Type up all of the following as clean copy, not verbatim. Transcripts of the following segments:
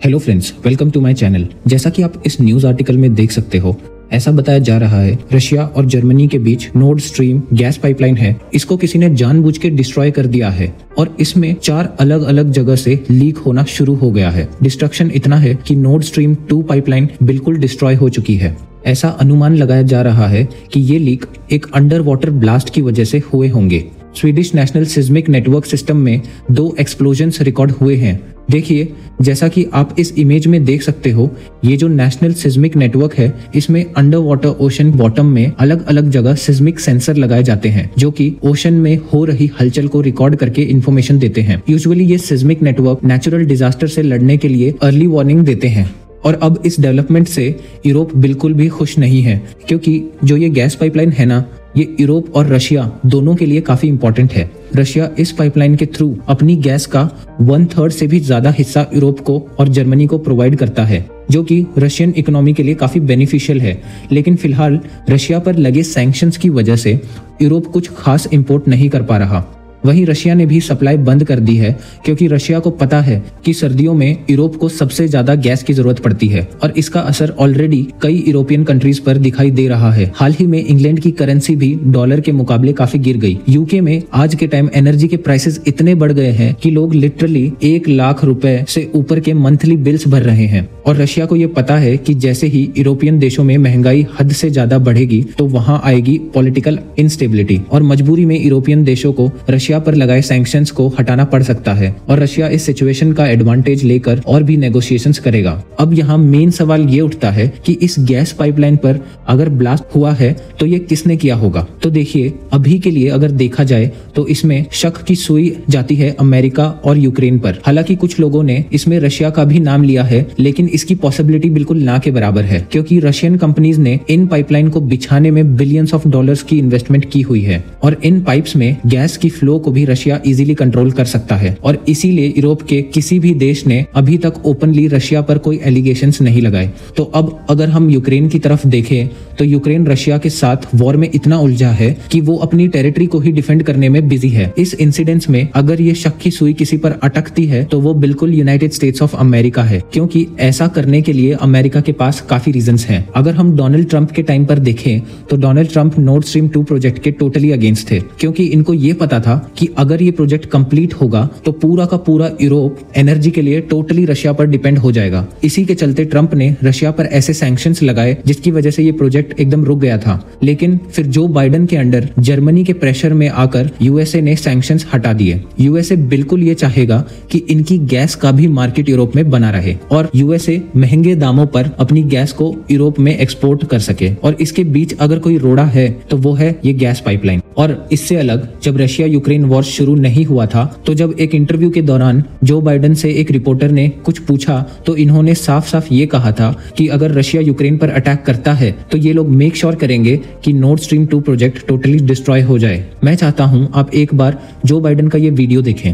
Hello friends, welcome to my channel. जैसा कि आप इस न्यूज आर्टिकल में देख सकते हो, ऐसा बताया जा रहा है रशिया और जर्मनी के बीच नॉर्ड स्ट्रीम गैस पाइपलाइन है, इसको किसी ने जानबूझ के डिस्ट्रॉय कर दिया है और इसमें 4 अलग अलग जगह से लीक होना शुरू हो गया है। डिस्ट्रक्शन इतना है कि नॉर्ड स्ट्रीम 2 पाइपलाइन बिल्कुल डिस्ट्रॉय हो चुकी है। ऐसा अनुमान लगाया जा रहा है कि ये लीक एक अंडर वाटर ब्लास्ट की वजह से हुए होंगे। Swedish national seismic network system में 2 एक्सप्लोजन्स रिकॉर्ड हुए हैं। देखिए, जैसा कि आप इस इमेज में देख सकते हो, ये जो नेशनल सिस्मिक नेटवर्क है, इसमें अंडर वाटर ओशन बॉटम में अलग अलग जगह सिस्मिक सेंसर लगाए जाते हैं जो कि ओशन में हो रही हलचल को रिकॉर्ड करके इंफॉर्मेशन देते हैं। यूजुअली ये सिस्मिक नेटवर्क नेचुरल डिजास्टर से लड़ने के लिए अर्ली वार्निंग देते हैं। और अब इस डेवलपमेंट से यूरोप बिल्कुल भी खुश नहीं है, क्योंकि जो ये गैस पाइपलाइन है ना, ये यूरोप और रशिया दोनों के लिए काफी इंपॉर्टेंट है। रशिया इस पाइपलाइन के थ्रू अपनी गैस का 1/3 से भी ज्यादा हिस्सा यूरोप को और जर्मनी को प्रोवाइड करता है, जो कि रशियन इकोनॉमी के लिए काफी बेनिफिशियल है। लेकिन फिलहाल रशिया पर लगे सैंक्शंस की वजह से यूरोप कुछ खास इंपोर्ट नहीं कर पा रहा। वहीं रशिया ने भी सप्लाई बंद कर दी है, क्योंकि रशिया को पता है कि सर्दियों में यूरोप को सबसे ज्यादा गैस की जरूरत पड़ती है और इसका असर ऑलरेडी कई यूरोपियन कंट्रीज पर दिखाई दे रहा है। हाल ही में इंग्लैंड की करेंसी भी डॉलर के मुकाबले काफी गिर गई। यूके में आज के टाइम एनर्जी के प्राइसेस इतने बढ़ गए हैं कि लोग लिटरली 1 लाख रुपए से ऊपर के मंथली बिल्स भर रहे हैं। और रशिया को ये पता है कि जैसे ही यूरोपियन देशों में महंगाई हद से ज्यादा बढ़ेगी तो वहां आएगी पॉलिटिकल इंस्टेबिलिटी और मजबूरी में यूरोपियन देशों को रशिया पर लगाए सैंक्शंस को हटाना पड़ सकता है और रशिया इस सिचुएशन का एडवांटेज लेकर और भी नेगोशिएशंस करेगा। अब यहाँ मेन सवाल ये उठता है कि इस गैस पाइपलाइन पर अगर ब्लास्ट हुआ है तो ये किसने किया होगा। तो देखिए, अभी के लिए अगर देखा जाए तो इसमें शक की सुई जाती है अमेरिका और यूक्रेन पर। हालांकि कुछ लोगों ने इसमें रशिया का भी नाम लिया है, लेकिन इसकी पॉसिबिलिटी बिल्कुल ना के बराबर है, क्योंकि रशियन कंपनीज ने इन पाइपलाइन को बिछाने में बिलियंस ऑफ डॉलर्स की इन्वेस्टमेंट की हुई है और इन पाइप्स में गैस की फ्लो को भी रशिया इजीली कंट्रोल कर सकता है। और इसीलिए यूरोप के किसी भी देश ने अभी तक ओपनली रशिया पर कोई एलिगेशंस नहीं लगाए। तो अब अगर हम यूक्रेन की तरफ देखें तो यूक्रेन रशिया के साथ वॉर में इतना उलझा है कि वो अपनी टेरिटरी को ही डिफेंड करने में बिजी है। इस इंसिडेंट्स में अगर ये शक की सुई किसी पर अटकती है तो वो बिल्कुल यूनाइटेड स्टेट्स ऑफ अमेरिका है, क्योंकि ऐसा करने के लिए अमेरिका के पास काफी रीजंस हैं। अगर हम डोनाल्ड ट्रंप के टाइम पर देखें तो Donald Trump Nord stream 2 project के टोटली अगेंस्ट थे, क्योंकि इनको ये पता था कि अगर ये प्रोजेक्ट कंप्लीट होगा तो पूरा का पूरा यूरोप एनर्जी के लिए टोटली रशिया पर डिपेंड हो जाएगा। इसी के चलते ट्रंप ने रशिया पर ऐसे सैंक्शंस लगाए जिसकी वजह से ये प्रोजेक्ट एकदम रुक गया था। लेकिन फिर जो बाइडेन के अंडर जर्मनी के प्रेशर में आकर यूएसए ने सैंक्शंस हटा दिए। यूएसए बिल्कुल ये चाहेगा कि इनकी गैस का भी मार्केट यूरोप में बना रहे और यूएसए महंगे दामों पर अपनी गैस को यूरोप में एक्सपोर्ट कर सके। और इसके बीच अगर कोई रोड़ा है तो वो है ये गैस पाइपलाइन। और इससे अलग, जब रशिया यूक्रेन वॉर शुरू नहीं हुआ था तो जब एक इंटरव्यू के दौरान जो बाइडेन से एक रिपोर्टर ने कुछ पूछा तो इन्होंने साफ साफ ये कहा था कि अगर रशिया यूक्रेन पर अटैक करता है तो ये लोग मेक श्योर करेंगे कि Nord stream 2 project totally destroy हो जाए। मैं चाहता हूं आप एक बार जो बाइडेन का ये वीडियो देखें।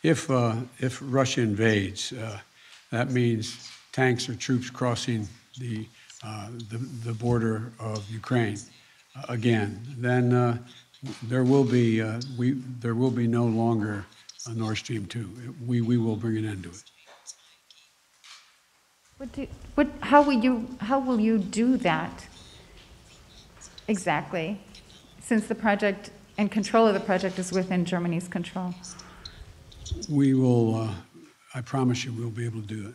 If Russia invades, that means tanks or troops crossing the border of Ukraine again. Then there will be no longer a Nord Stream 2. We will bring an end to it. How will you do that exactly, since the project and control of the project is within Germany's control? We will, I promise you, we'll be able to do it.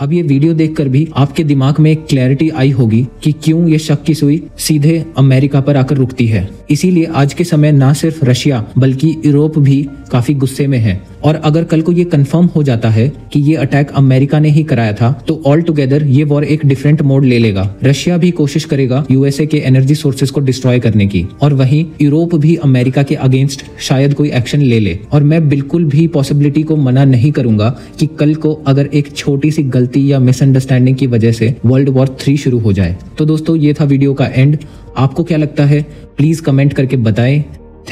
अब ये video देखकर भी आपके दिमाग में एक clarity आई होगी कि क्यों ये शक की सुई सीधे अमेरिका पर आकर रुकती है। इसीलिए आज के समय ना सिर्फ रशिया बल्कि यूरोप भी काफी गुस्से में है। और अगर कल को ये कंफर्म हो जाता है कि ये अटैक अमेरिका ने ही कराया था तो ऑल टुगेदर ये वॉर एक डिफरेंट मोड ले लेगा। रशिया भी कोशिश करेगा यूएसए के एनर्जी सोर्सेज को डिस्ट्रॉय करने की और वहीं यूरोप भी अमेरिका के अगेंस्ट शायद कोई एक्शन ले ले। और मैं बिल्कुल भी पॉसिबिलिटी को मना नहीं करूंगा कि कल को अगर एक छोटी सी गलती या मिसअंडरस्टैंडिंग की वजह से वर्ल्ड वॉर 3 शुरू हो जाए। तो दोस्तों, ये था वीडियो का एंड। आपको क्या लगता है प्लीज कमेंट करके बताएं।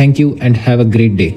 Thank you and have a great day.